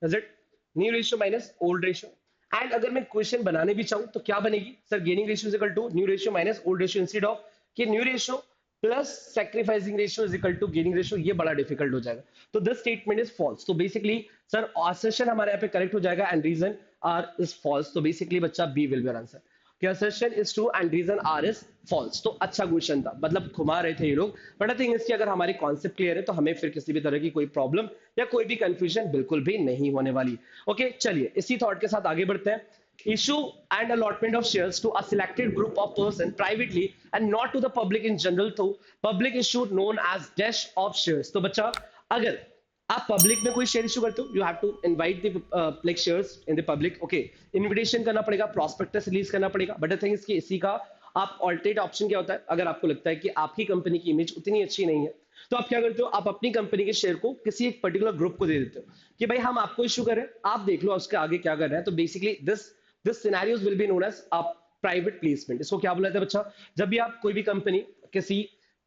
is it, new ratio minus old ratio. And अगर मैं क्वेश्चन बनाने भी चाहूं तो क्या बनेगी sir, gaining ratio is equal to new ratio minus old ratio, instead of कि new ratio plus sacrificing ratio is equal to gaining ratio, ये बड़ा डिफिकल्ट हो जाएगा। तो दिस स्टेटमेंट इज फॉल्स। तो बेसिकली सर असर्शन हमारे यहाँ पे करेक्ट हो जाएगा and reason R is false. तो बेसिकली बच्चा B will be our answer, कि assertion is true and reason R is false। तो अच्छा क्वेश्चन था, मतलब घुमा रहे थे ये लोग, बट आई थिंक इसकी अगर हमारी कॉन्सेप्ट क्लियर है तो हमें फिर किसी भी तरह की कोई प्रॉब्लम या कोई भी कंफ्यूजन बिल्कुल भी नहीं होने वाली। ओके चलिए इसी थॉट के साथ आगे बढ़ते हैं। Issue and allotment of shares to a selected group of person privately and not to the public in general through public issue known as dash of shares। तो बच्चा अगर आप पब्लिक में कोई शेयर इशू करते हो, you have to invite the like shares in the public, okay, invitation करना पड़ेगा, प्रॉस्पेक्टस रिलीज करना पड़ेगा। बट आई थिंक इसकी इसी का आप ऑल्टरनेट ऑप्शन क्या होता है, अगर आपको लगता है कि आपकी कंपनी की इमेज उतनी अच्छी नहीं है तो आप क्या करते हो, आप अपनी कंपनी के शेयर को किसी एक पर्टिकुलर ग्रुप को दे देते हो कि भाई हम आपको इशू करें, आप देख लो उसके आगे क्या कर रहे हैं। तो basically this scenarios will be known as a private placement. इसको क्या बोला जाता है बच्चा, जब भी आप कोई भी कंपनी किसी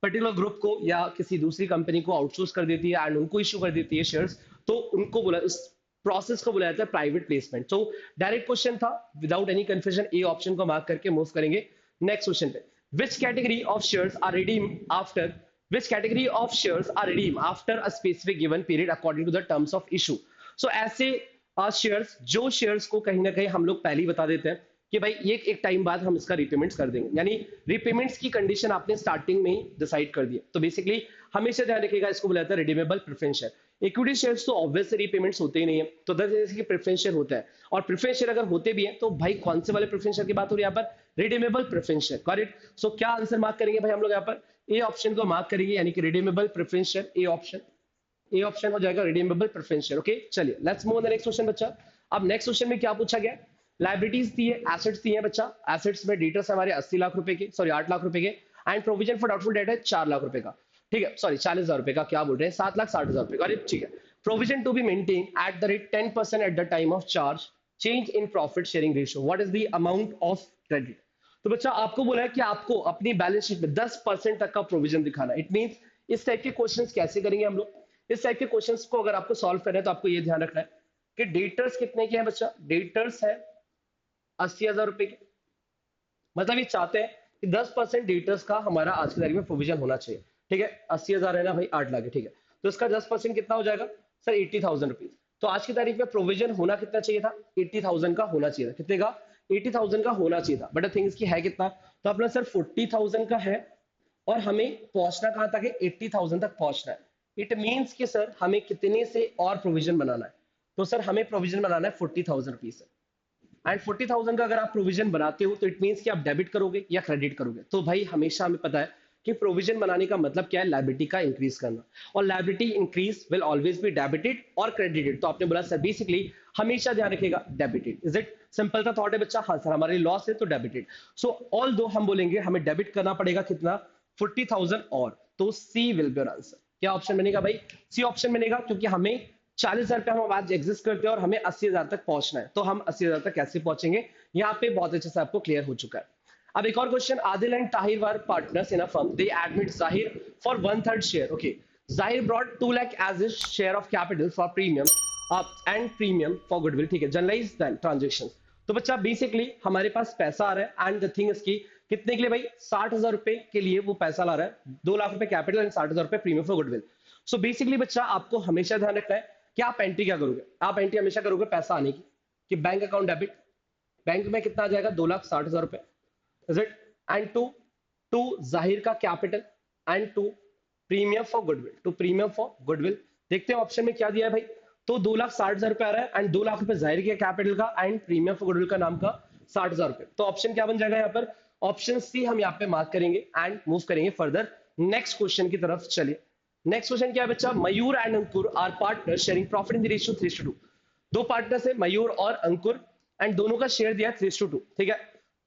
पर्टिकुलर ग्रुप को या किसी दूसरी कंपनी को आउटसोर्स कर देती है एंड उनको इशू कर देती है शेयर्स, तो उनको बोला, इस प्रोसेस को बुलाया जाता है प्राइवेट प्लेसमेंट। तो डायरेक्ट क्वेश्चन था, without any confusion A option को मार्क करके मूव करेंगे नेक्स्ट क्वेश्चन पे। Which category of shares are redeem after, which category of shares are redeemed after a specific given period according to the terms of issue। so ऐसे shares, जो shares को कहीं ना कहीं हम लोग पहले ही बता देते हैं कि भाई ये एक टाइम बाद हम इसका रिपेमेंट्स कर देंगे, यानी रिपेमेंट्स की कंडीशन आपने स्टार्टिंग में ही डिसाइड कर दिया। तो बेसिकली हमेशा ध्यान रखिएगा, इसको बुलाता है redeemable preference share. Equity shares तो ऑब्वियसली रिपेमेंट्स होते ही नहीं है, तो जैसे कि प्रेफरेंस शेयर होता है, और प्रेफरेंस शेयर अगर होते भी हैं तो भाई कौन से वाले प्रेफरेंस शेयर की बात हो रही है यहाँ पर, रिडीमेबल प्रेफरेंस शेयर, करेक्ट। सो क्या आंसर मार्क करेंगे भाई हम लोग यहाँ पर, ए ऑप्शन को मार्क करेंगे, यानी कि redeemable preference share, A option हो जाएगा रिडीमेबल प्रेफरेंस शेयर। ओके चलिए let's move on the next question बच्चा। अब नेक्स्ट क्वेश्चन में क्या पूछा गया, लाइबिलिटीज दी है, एसेट्स दी है बच्चा। एसेट्स में डेटर्स हमारे 80 लाख रुपए के, सॉरी 8 लाख रुपए के, and provision for doubtful debt है 4 लाख रुपए का, ठीक है, सॉरी 40,000 रुपए का, क्या बोल रहे हैं 7,60,000 रुपए का, ठीक है। Provision to be maintain at the rate 10% at the time of charge, change in profit sharing ratio, what is the amount of credit. तो बच्चा आपको बोला है कि आपको अपनी बैलेंस शीट में 10% तक का प्रोविजन दिखाना। इट मींस इस टाइप के क्वेश्चंस कैसे करेंगे हम लोग, इस टाइप के क्वेश्चंस को अगर आपको सॉल्व करना है तो आपको ये ध्यान रखना है कि डेटर्स कितने के हैं बच्चा, डेटर्स है 80,000 रुपए के, मतलब ये चाहते हैं कि 10% डेटर्स का हमारा आज की तारीख में प्रोविजन होना चाहिए, ठीक है। 80,000 है ना भाई, 8 लाख है, ठीक है, तो इसका 10% कितना हो जाएगा सर 80,000 रुपीज। तो आज की तारीख में प्रोविजन होना कितना चाहिए था, 80,000 का होना चाहिए था, कितने का, 80,000 का होना चाहिए था। बट आई थिंक इसकी है कितना, तो अपना सर 40,000 का है और हमें पहुंचना कहां तक है, 80,000 तक पहुंचना है। इट मींस कि सर हमें कितने से और प्रोविजन बनाना है, तो सर हमें प्रोविजन बनाना है 40,000 रुपीज से। एंड 40,000 का अगर आप प्रोविजन बनाते हो तो इट मींस कि आप डेबिट करोगे या क्रेडिट करोगे। तो भाई हमेशा हमें पता है कि प्रोविजन बनाने का मतलब क्या है, लायबिलिटी का इंक्रीज करना, और liability increase will always be debited और क्रेडिटेड। तो आपने बोला सर बेसिकली हमेशा ध्यान रखिएगा डेबिटेड, इज इट सिंपल था थॉट है बच्चा, हाँ सर हमारे लॉस है तो डेबिटेड। सो ऑल दो हम बोलेंगे हमें डेबिट करना पड़ेगा कितना, 40,000 और, तो सी विल बी योर आंसर। क्या ऑप्शन बनेगा भाई, सी ऑप्शन बनेगा, क्योंकि हमें 40,000 पे हम आज एग्जिस्ट करते हैं और हमें 80,000 तक पहुंचना है, तो हम 80,000 तक कैसे पहुंचेंगे, यहाँ पे बहुत अच्छे से आपको क्लियर हो चुका है। अब एक और question, Adil and Tahir were partners in a firm, they admit Zahir for 1/3 share, okay, Zahir brought 2 lakh as his share of capital for premium and premium for goodwill, ठीक है, जनरलाइज दैन ट्रांजेक्शन। तो बच्चा बेसिकली हमारे पास पैसा आ रहा है एंड द थिंग इज की कितने के लिए भाई, 60,000 रुपए के लिए वो पैसा ला रहा है, 2 लाख रुपए कैपिटल एंड 60,000 रुपए premium for goodwill. So basically बच्चा आपको हमेशा ध्यान रखना है कि आप एंट्री क्या करोगे, आप एंट्री हमेशा करोगे पैसा आने की, कि बैंक अकाउंट डेबिट, बैंक में कितना आ जाएगा, 2,60,000 रुपए, is it, and to Zahir का capital and to premium for goodwill, to premium for goodwill. देखते हैं ऑप्शन में क्या दिया है भाई, तो 2,60,000 रुपए आ रहा है एंड 2 लाख रुपए जाहिर के कैपिटल का एंड प्रीमियम फॉर गुडविल का नाम का 60,000 रुपए। तो ऑप्शन क्या बन जाएगा यहाँ पर, ऑप्शन सी हम यहाँ पे मार्क करेंगे एंड मूव करेंगे फर्दर नेक्स्ट क्वेश्चन की तरफ। चलिए नेक्स्ट क्वेश्चन क्या है बच्चा, Mayur and Ankur are partner sharing profit in the ratio 3:2। दो पार्टनर्स है मयूर और अंकुर एंड दोनों का शेयर दिया 3:2, ठीक है।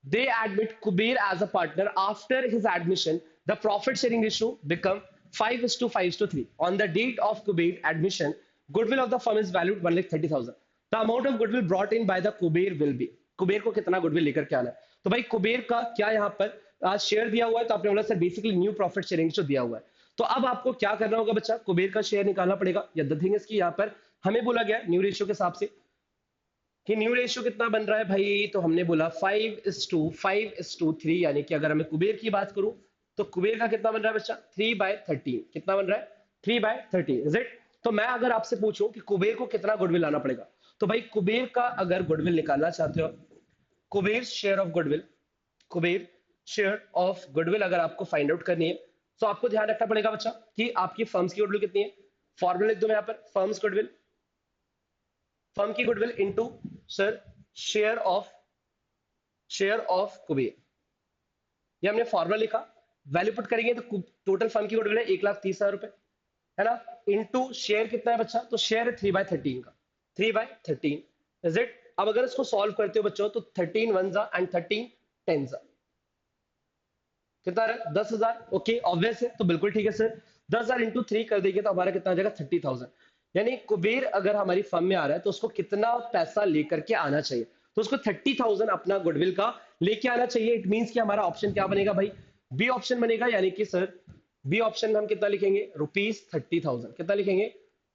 They admit Kuber as a partner, after his admission the profit sharing ratio become 5:5:3 on the date of Kuber admission, goodwill of the firm is valued 1,30,000. The amount of goodwill brought in by the Kuber will be, Kuber को कितना goodwill लेकर के आना है, तो भाई कुबेर का क्या यहाँ पर शेयर दिया हुआ है, तो आपने बोला sir basically new profit sharing जो दिया हुआ है। तो अब आपको क्या करना होगा बच्चा, कुबेर का शेयर निकालना पड़ेगा, या द थिंग इज की यहाँ पर हमें बोला गया न्यू रेशियो के हिसाब से कि न्यू रेशियो कितना बन रहा है भाई, तो हमने बोला 5:3, यानी कि अगर हमें कुबेर की बात करूं तो कुबेर का कितना बन रहा है बच्चा, 3/13, कितना बन रहा है, 3/13, इज इट। तो मैं अगर आपसे पूछूं कि कुबेर को कितना गुडविल लाना पड़ेगा, तो भाई कुबेर का अगर गुडविल निकालना चाहते हो, Kuber share of goodwill, Kuber share of goodwill अगर आपको फाइंड आउट करनी है, तो आपको ध्यान रखना पड़ेगा बच्चा कि आपकी फर्म्स की गुडविल कितनी है। फॉर्मूला लिख दो मैं यहाँ पर, फर्म्स गुडविल, फर्म की goodwill into sir share of Kuber, ये हमने फॉर्मूला लिखा, वैल्यू पुट करेंगे तो टोटल फर्म की गुडविल है 1,30,000 रुपए, है ना, इनटू शेयर कितना है बच्चा, तो शेयर है 3/13 का, 3/13, इज इट। अब अगर इसको सॉल्व करते हो बच्चों तो 13 1 जा एंड 13 10 जा कितना है, 10,000, ओके ऑब्वियस है, तो बिल्कुल ठीक है सर, 10,000 इंटू 3 कर देंगे तो हमारा कितना आ जाएगा, 30,000। यानी कुबेर अगर हमारी फर्म में आ रहा है तो उसको कितना पैसा लेकर के आना चाहिए, तो उसको 30,000 अपना गुडविल का लेके आना चाहिए। इट मींस कि हमारा ऑप्शन क्या बनेगा भाई, बी ऑप्शन बनेगा, यानी कि सर बी ऑप्शन में हम कितना लिखेंगे, ₹30,000, कितना लिखेंगे,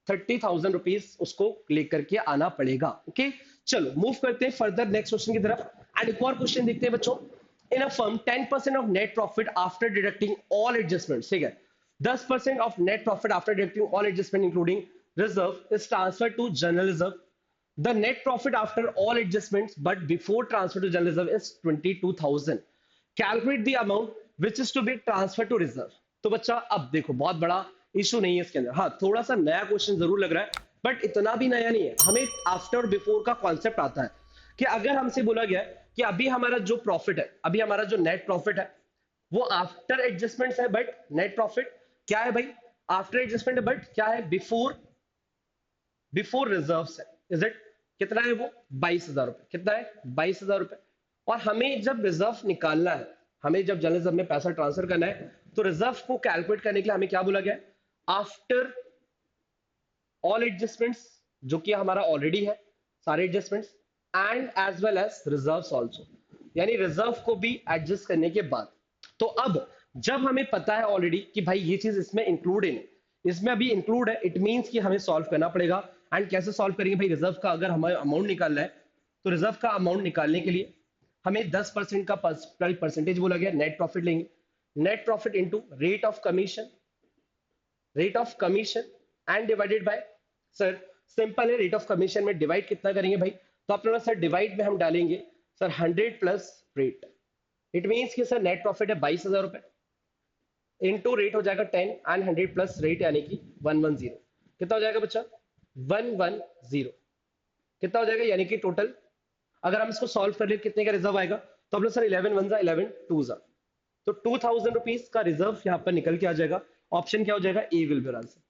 30,000 रुपीज उसको लेकर के आना पड़ेगा, ओके। चलो मूव करते हैं फर्दर नेक्स्ट क्वेश्चन की तरफ एंड एक और क्वेश्चन देखते हैं बच्चों। In a firm 10% of net profit after deducting all adjustment, ठीक है, 10% of net profit after deducting all adjustment including reserve is transferred to general reserve. The net profit after all adjustments but before transfer to general reserve is 22,000. Calculate the amount which is to be transferred to reserve. तो बच्चा अब देखो बहुत बड़ा issue नहीं है इसके अंदर, हाँ थोड़ा सा नया क्वेश्चन जरूर लग रहा है बट इतना भी नया नहीं है, हमें आफ्टर और बिफोर का कॉन्सेप्ट आता है कि अगर हमसे बोला गया कि अभी हमारा जो प्रॉफिट है, अभी हमारा जो नेट प्रॉफिट है वो आफ्टर एडजस्टमेंट्स है, बट नेट प्रॉफिट क्या है भाई, आफ्टर एडजस्टमेंट है बट क्या है, बिफोर रिजर्व है, इज इट। कितना है वो, 22,000 रुपए, कितना है, 22,000 रुपए। और हमें जब रिजर्व निकालना है, हमें जब जनरल रिजर्व में पैसा ट्रांसफर करना है, तो रिजर्व को कैलकुलेट करने के लिए हमें क्या बोला गया, आफ्टर ऑल एडजस्टमेंट्स, जो कि हमारा ऑलरेडी है सारे adjustments, and as well as reserve also, यानी रिजर्व को भी एडजस्ट करने के बाद। तो अब जब हमें पता है ऑलरेडी कि भाई ये चीज इसमें इंक्लूड है, इसमें अभी इंक्लूड है, इट मींस कि हमें सॉल्व करना पड़ेगा। एंड कैसे सॉल्व करेंगे भाई, रिजर्व का अगर हमें अमाउंट निकालना है तो रिजर्व का अमाउंट निकालने के लिए हमें 10% का परसेंटेज बोला गया, नेट प्रॉफिट लेंगे, net profit into rate of commission and divided by, sir simple है, रेट ऑफ कमीशन में डिवाइड कितना करेंगे भाई, तो अपने सर डिवाइड में हम डालेंगे sir 100 plus rate, it means कि सर नेट प्रॉफिट है 22,000 रुपए, इनटू रेट हो जाएगा 10 एंड 100 प्लस रेट यानी कि 110, कितना हो जाएगा बच्चा, 110, कितना हो जाएगा, यानी कि टोटल अगर हम इसको सॉल्व कर ले कितने का रिजर्व आएगा, तो हम लोग सर 11 1 11 2 तो 2,000 रुपीज का रिजर्व यहाँ पर निकल के आ जाएगा। ऑप्शन क्या हो जाएगा, ए विल बी आंसर।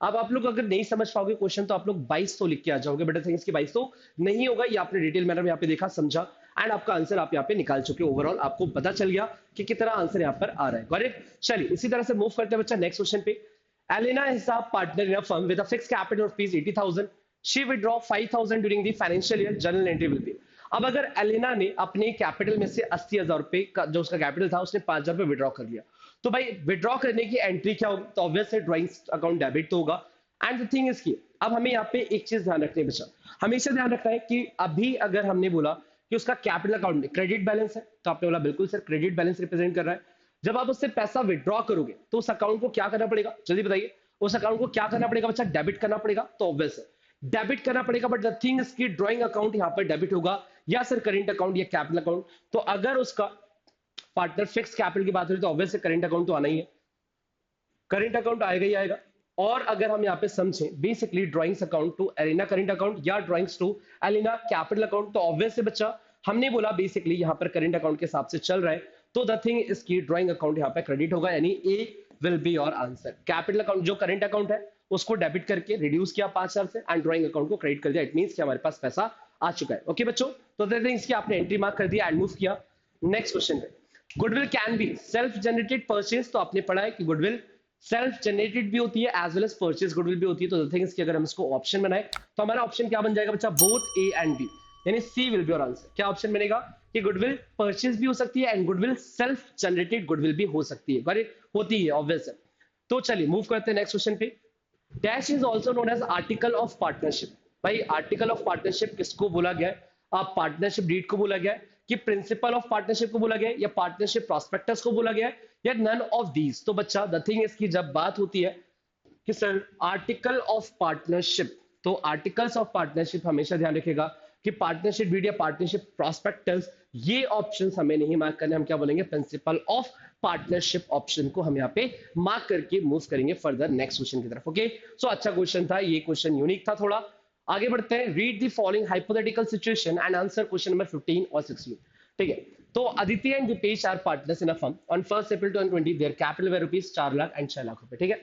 अब आप लोग अगर नहीं समझ पाओगे क्वेश्चन तो आप लोग 2200 लिख के आ जाओगे, बट थिंग्स की 2200 नहीं होगा, ये आपने डिटेल मैनर में यहाँ पे देखा समझा एंड आपका आंसर आप यहाँ पे निकाल चुके हो। ओवरऑल आपको पता चल गया कि कितना आंसर यहाँ पर आ रहा है। Got it. चलिए इसी तरह से मूव करते हैं बच्चा नेक्स्ट क्वेश्चन पे Elena is a partner in a firm with a fixed capital of rupees 80,000. She withdraw 5,000 during the financial year. Journal entry will be. अब अगर एलिना ने अपने कैपिटल में से 80,000 रुपए का जो उसका कैपिटल था उसने 5,000 रुपए विड्रॉ कर लिया, तो भाई विड्रॉ करने की एंट्री क्या होगी? तो ऑब्वियस है ड्राइंग अकाउंट डेबिट तो होगा। एंड द थिंग इज की अब हमें यहाँ पे एक चीज ध्यान रखनी है बच्चा, हमेशा ध्यान रखना है कि अभी अगर हमने बोला कि उसका कैपिटल अकाउंट में क्रेडिट बैलेंस है, तो आपने बोला बिल्कुल सर क्रेडिट बैलेंस रिप्रेजेंट कर रहा है। जब आप उससे पैसा विड्रॉ करोगे तो उस अकाउंट को क्या करना पड़ेगा, जल्दी बताइए, उस अकाउंट को क्या करना पड़ेगा बच्चा? डेबिट करना पड़ेगा। तो ऑब्वियस है डेबिट करना पड़ेगा, बट द थिंग इसकी ड्राइंग अकाउंट यहाँ पर डेबिट होगा या सर करेंट अकाउंट या कैपिटल अकाउंट। तो अगर उसका पार्टनर फिक्स कैपिटल की बात हो तो ऑब्वियस करेंट अकाउंट तो आना ही है, करेंट अकाउंट आएगा ही आएगा। और अगर हम यहाँ पे समझें basically drawings account to Elina current account या drawings to Elina capital account, तो ऑब्वियस है बच्चा हमने बोला बेसिकली यहाँ पर करेंट अकाउंट के हिसाब से चल रहा है, तो द थिंग इसकी ड्राइंग अकाउंट यहाँ पे क्रेडिट होगा, यानी A will be your answer. Capital account जो करेंट अकाउंट है उसको डेबिट करके रिड्यूस किया 5,000 से एंड ड्राइंग अकाउंट को क्रेडिट कर दिया, इट मींस कि हमारे पास पैसा आ चुका है। ओके बच्चों, तो द थिंग इसकी आपने एंट्री मार्क कर दिया एंड मूव किया नेक्स्ट क्वेश्चन पे। Goodwill can be self generated purchase, तो आपने पढ़ा है कि गुडविल सेल्फ जनरेटेड भी होती है as well as purchase goodwill भी होती है। तो द थिंग इज कि अगर हम इसको ऑप्शन बनाए तो हमारा ऑप्शन क्या बन जाएगा बच्चा? बोथ ए एंड बी, यानी सी विल बी योर आंसर। क्या ऑप्शन बनेगा कि गुडविल परचेज भी हो सकती है and goodwill self generated goodwill भी हो सकती है, करेक्ट होती है ऑब्वियस है। तो चलिए मूव करते हैं नेक्स्ट क्वेश्चन पे। Dash is also known as article of partnership. भाई आर्टिकल ऑफ पार्टनरशिप किसको बोला गया है? आप पार्टनरशिप डीड को बोला गया है, कि प्रिंसिपल ऑफ पार्टनरशिप को बोला गया है, या पार्टनरशिप प्रॉस्पेक्टस को बोला गया है, या नन ऑफ दीज। तो बच्चा द थिंग इसकी जब बात होती है कि सर आर्टिकल ऑफ पार्टनरशिप, तो आर्टिकल्स ऑफ पार्टनरशिप हमेशा ध्यान रखेगा कि पार्टनरशिप डीड या पार्टनरशिप प्रॉस्पेक्टस ये ऑप्शंस हमें नहीं मार्क करने, हम क्या बोलेंगे? प्रिंसिपल ऑफ पार्टनरशिप ऑप्शन को हम यहाँ पे मार्क करके मूव करेंगे फर्दर नेक्स्ट क्वेश्चन की तरफ। ओके सो अच्छा क्वेश्चन था, ये क्वेश्चन यूनिक था थोड़ा। आगे बढ़ते हैं। Read the following hypothetical situation and answer question number 15 और 16। ठीक है, तो Aditi and Dipesh are partners in a firm on 1 April 2020, their capital were rupees 4 lakh and 6 lakh रुपए। ठीक है,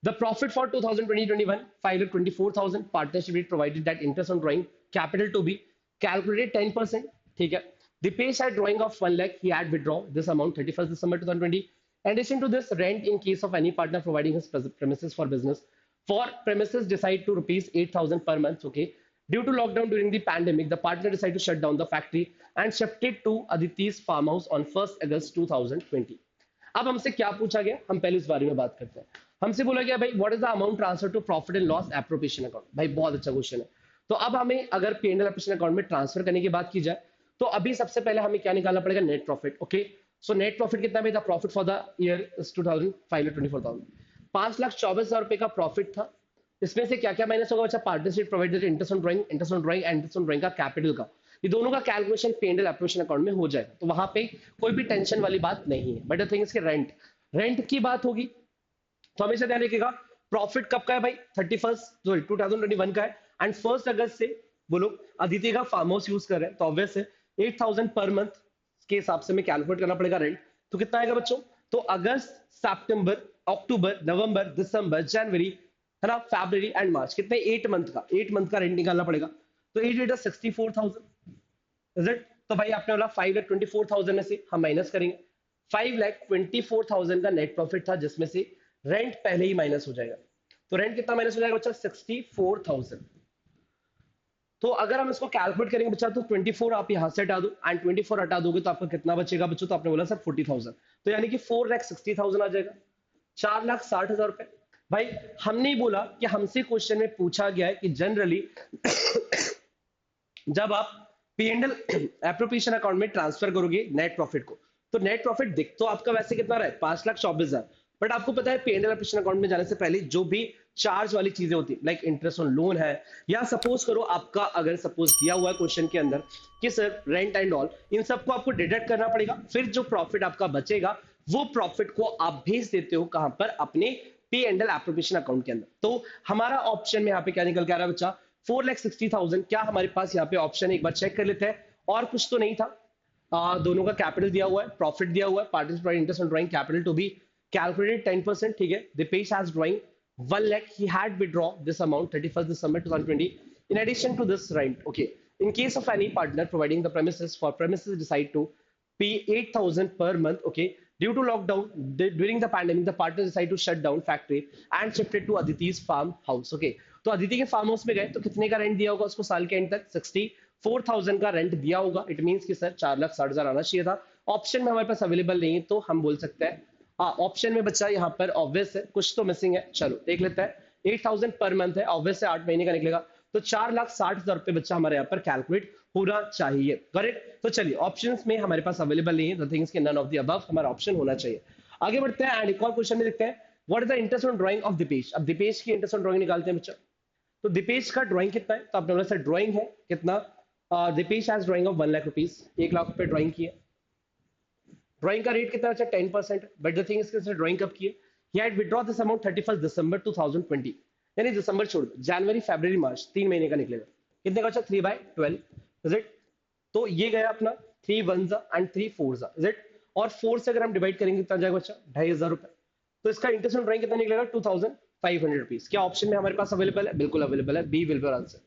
the profit for 2020-21 5,24,000, partnership rate provided that interest on drawing capital to be calculated 10%. ठीक है, Dipesh had drawing of 1 lakh, he had withdrawn this amount 31st December 2020. In addition to this, rent in case of any partner providing his premises for business, for premises decide to rupees 8,000 per month. Okay, due to lockdown during the pandemic, the partner decided to shut down the factory and shift it to Aditi's farmhouse on 1st August 2020. अब हमसे क्या पूछा गया, हम पहले इस बारे में बात करते हैं। हमसे बोला गया भाई what is the amount transfer to profit and loss appropriation account. भाई बहुत अच्छा क्वेश्चन है। तो अब हमें अगर P and L appropriation account में ट्रांसफर करने की बात की जाए तो अभी सबसे पहले हमें क्या निकालना पड़ेगा? Net profit. Okay so net profit कितना भी था? प्रॉफिट फॉर द ईयर 2005,24,000, 5,24,000 रुपए का प्रॉफिट था। इसमें से क्या क्या माइनस होगा बच्चा? Partnership provided interest on drawing, interest on drawing and interest on drawing का कैपिटल का, ये दोनों का calculation P and L appropriation account में हो जाएगा, तो वहां पे कोई भी टेंशन वाली बात नहीं है। बट द थिंग इज कि रेंट की बात होगी तो हमेशा ध्यान रखिएगा प्रॉफिट कब का है भाई? 2021 का है एंड 1 अगस्त से वो लोग अदिति का फार्म हाउस यूज कर रहे हैं, तो ऑब्वियस है 8,000 पर मंथ के हिसाब से हमें कैलकुलेट करना पड़ेगा रेंट। तो कितना आएगा बच्चों? तो अगस्त, सितंबर, अक्टूबर, नवंबर, दिसंबर, जनवरी, है ना, फरवरी एंड मार्च, कितने? 8 मंथ का रेंट निकालना पड़ेगा। तो 8 64,000 इज इट? तो भाई आपने बोला 5,24,000 में से हम माइनस करेंगे, 5,24,000 का नेट प्रॉफिट था जिसमें से रेंट पहले ही माइनस हो जाएगा। तो रेंट कितना माइनस हो जाएगा बच्चा? 64,000। तो अगर हम इसको कैलकुलेट करेंगे बच्चा तो 24 आप यहां से हटा दो एंड 24 हटा दोगे तो आपका कितना बचेगा बच्चों? तो आपने बोला सर 40,000, तो यानी कि 4,60,000 आ जाएगा, 4,60,000 रुपए। भाई हमने ही बोला कि हमसे क्वेश्चन में पूछा गया है कि जनरली जब आप P and L appropriation account में ट्रांसफर करोगे नेट प्रॉफिट को, तो नेट प्रॉफिट दिख तो आपका वैसे कितना रहा है? 5,24,000, बट आपको पता है P and L appropriation account में जाने से पहले जो भी चार्ज वाली चीजें होती है लाइक इंटरेस्ट ऑन लोन है, या सपोज करो आपका अगर सपोज दिया हुआ है क्वेश्चन के अंदर कि सर रेंट एंड ऑल, इन सबको आपको डिडक्ट करना पड़ेगा, फिर जो प्रॉफिट आपका बचेगा वो प्रॉफिट को आप भेज देते हो कहां पर? अपने P and L appropriation account के अंदर। तो हमारा ऑप्शन में यहाँ पे क्या निकल के आ रहा है बच्चा? 4,60,000। क्या हमारे पास यहाँ पे ऑप्शन एक बार चेक कर लेते हैं, और कुछ तो नहीं था। दोनों का कैपिटल दिया हुआ है, प्रॉफिट दिया हुआ है, participate interest on drawing capital to be calculated 10%. ठीक है, Dipesh has drawing 1 lakh, he had withdraw this amount 31st December 2020. In addition to this, right, okay, in case of any partner providing the premises for premises decide to pay 8,000 per month, okay, due to lockdown during the pandemic the partner decide to shut down factory and shifted to Aditi's farm house. Okay, तो अदिति के farm house में गए तो कितने का rent दिया होगा उसको साल के एंड तक? 64,000 का रेंट दिया होगा। इट मींस कि सर 4,60,000 आना चाहिए था। ऑप्शन में हमारे पास अवेलेबल नहीं है तो हम बोल सकते हैं ऑप्शन में बच्चा यहाँ पर ऑब्वियस है, कुछ तो मिसिंग है। चलो देख लेते हैं। 8,000 पर मंथ है, ऑब्वियस है 8 महीने का निकलेगा, तो 4,60,000 रुपए बच्चा हमारे यहाँ पर कैलकुलेट होना चाहिए। करेक्ट? तो चलिए ऑप्शंस में हमारे पास अवेलेबल नहीं है, द थिंग्स के नन ऑफ द अबव हमारा ऑप्शन होना चाहिए। आगे बढ़ते हैं एंड एक और क्वेश्चन में देखते हैं what is the interest on drawing of Dipesh. अब दीपेश की इंटरेस्ट ऑन ड्राइंग निकालते हैं बच्चा। तो दीपेश का ड्राइंग कितना है? तो आपने बोला सर ड्राइंग है कितना? Dipesh has drawing of 1 lakh rupees, 1 lakh रुपए ड्राइंग की है। ड्राइंग का रेट कितना बच्चा? 10%। बट द थिंग इज कि ड्राइंग कब की है? He had withdraw this amount 31 दिसंबर 2020, यानी दिसंबर छोड़ दो, जनवरी फरवरी मार्च 3 महीने का निकलेगा। कितने का बच्चा? 3/12 इज इट? तो ये गया अपना 3 1 एंड 3 4 इज इट? और 4 से अगर हम डिवाइड करेंगे कितना जाएगा बच्चा? 2,500 रुपए। तो इसका इंटरेस्ट ऑन ड्राइंग कितना निकलेगा? 2,500 रुपीज। क्या ऑप्शन में हमारे पास अवेलेबल है? बिल्कुल अवेलेबल है, बी विल बी आंसर।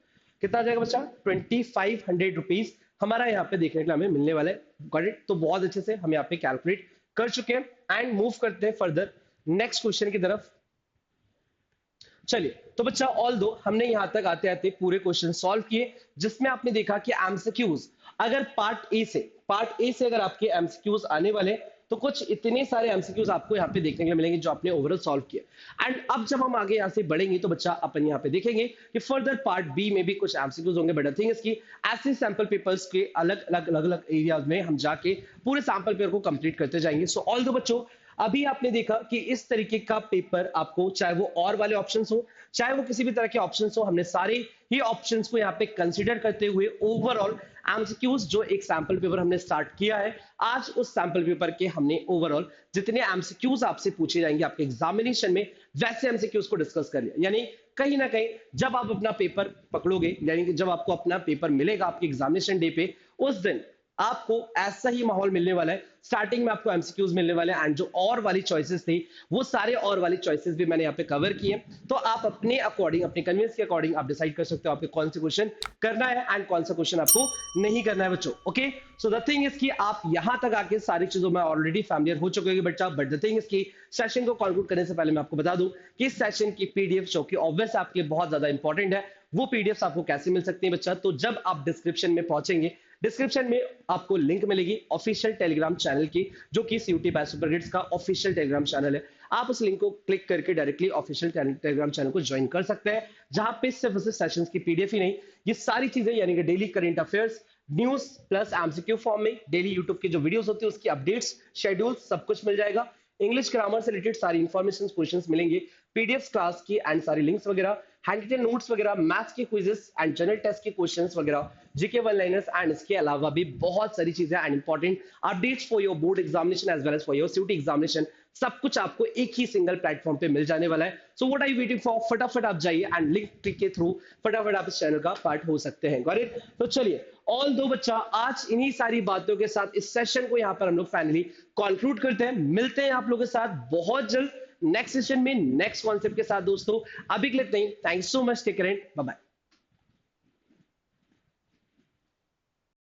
कितना जाएगा बच्चा? 2,500 रुपीज हमारा यहाँ पे देखने के लिए हमें मिलने वाला है। Got it? तो बहुत अच्छे से हम यहाँ पे कैलकुलेट कर चुके हैं एंड मूव करते हैं फर्दर नेक्स्ट क्वेश्चन की तरफ। चलिए, तो बच्चा ऑल दो हमने यहां तक आते आते पूरे क्वेश्चन सॉल्व किए, जिसमें आपने देखा कि एमसीक्यूज अगर पार्ट ए से अगर आपके एमसीक्यूज आने वाले तो कुछ इतने सारे एमसीक्यूज आपको यहाँ पे देखने के लिए मिलेंगे जो आपने ओवरऑल सॉल्व किया। एंड अब जब हम आगे यहाँ से बढ़ेंगे तो बच्चा अपन यहाँ पे देखेंगे कि फर्दर पार्ट बी में भी कुछ एमसीक्यूज होंगे। बट थिंग इज कि ऐसे सैंपल पेपर्स के अलग अलग एरियाज में हम जाके पूरे सैंपल पेपर को कंप्लीट करते जाएंगे। सो ऑल दो बच्चों, अभी आपने देखा कि इस तरीके का पेपर आपको, चाहे वो और वाले ऑप्शंस हो चाहे वो किसी भी तरह के ऑप्शंस हो, हमने सारे ही ऑप्शंस को यहाँ पे कंसीडर करते हुए ओवरऑल एमसीक्यूज जो एक सैंपल पेपर हमने स्टार्ट किया है, आज उस सैंपल पेपर के हमने ओवरऑल जितने एमसीक्यूज आपसे पूछे जाएंगे आपके एग्जामिनेशन में वैसे एमसीक्यूज को डिस्कस कर लिया। यानी कहीं ना कहीं जब आप अपना पेपर पकड़ोगे, यानी कि जब आपको अपना पेपर मिलेगा आपके एग्जामिनेशन डे पे, उस दिन आपको ऐसा ही माहौल मिलने वाला है। स्टार्टिंग में आपको एमसीक्यूज मिलने वाले हैं एंड जो और वाली चॉइसेस थी वो सारे और वाली चॉइसेस भी मैंने यहाँ पे कवर किए। तो आप अपने अकॉर्डिंग, अपने कन्वीनियंस के अकॉर्डिंग आप डिसाइड कर सकते हो आपको कौन से क्वेश्चन करना है एंड कौन सा क्वेश्चन आपको नहीं करना है बच्चों। Okay, so the thing is कि आप यहां तक आके सारी चीजों में ऑलरेडी फैमिलियर हो चुके हैं बच्चा। बट द थिंग इज कि सेशन को कंक्लूड करने से पहले मैं आपको बता दूं कि इस सेशन की पीडीएफ जो कि ऑब्वियस आपके लिए बहुत ज्यादा इंपॉर्टेंट है, वो पीडीएफ आपको कैसे मिल सकती है बच्चा? तो जब आप डिस्क्रिप्शन में पहुंचेंगे, डिस्क्रिप्शन में आपको लिंक मिलेगी ऑफिशियल टेलीग्राम चैनल की, जो कि सीयूटी बाय सुपर ग्रिड्स का ऑफिशियल टेलीग्राम चैनल है। आप उस लिंक को क्लिक करके डायरेक्टली ऑफिशियल टेलीग्राम चैनल को ज्वाइन कर सकते हैं, जहां पे सिर्फ सेशंस की पीडीएफ ही नहीं, ये सारी चीजें यानी कि daily current affairs, news plus MCQ form में डेली यूट्यूब की जो वीडियोस होती है उसकी अपडेट्स, शेड्यूल सब कुछ मिल जाएगा। इंग्लिश ग्रामर से रिलेटेड सारी इंफॉर्मेशन, क्वेश्चंस मिलेंगे, पीडीएफ क्लास की एंड सारी लिंक्स वगैरह, हैंडरिटन नोट्स वगैरह, मैथ्स के क्विजेस एंड जनरल टेस्ट के क्वेश्चंस वगैरह, जीके वन लाइनर्स एंड इसके अलावा भी बहुत सारी चीजें and important updates for your board examination as well as for your CUET examination, सब कुछ आपको एक ही सिंगल प्लेटफॉर्म पे मिल जाने वाला है। So what are you waiting for? फटाफट आप जाइए एंड लिंक क्लिक के थ्रू फटाफट आप इस चैनल का पार्ट हो सकते हैं। Got it? तो चलिए ऑल दो बच्चा, आज इन्हीं सारी बातों के साथ इस सेशन को यहाँ पर हम लोग फाइनली कंक्लूड करते हैं। मिलते हैं आप लोगों के साथ बहुत जल्द नेक्स्ट सेशन में नेक्स्ट कॉन्सेप्ट के साथ दोस्तों। अभी के लिए नहीं, thanks so much, take care, bye bye.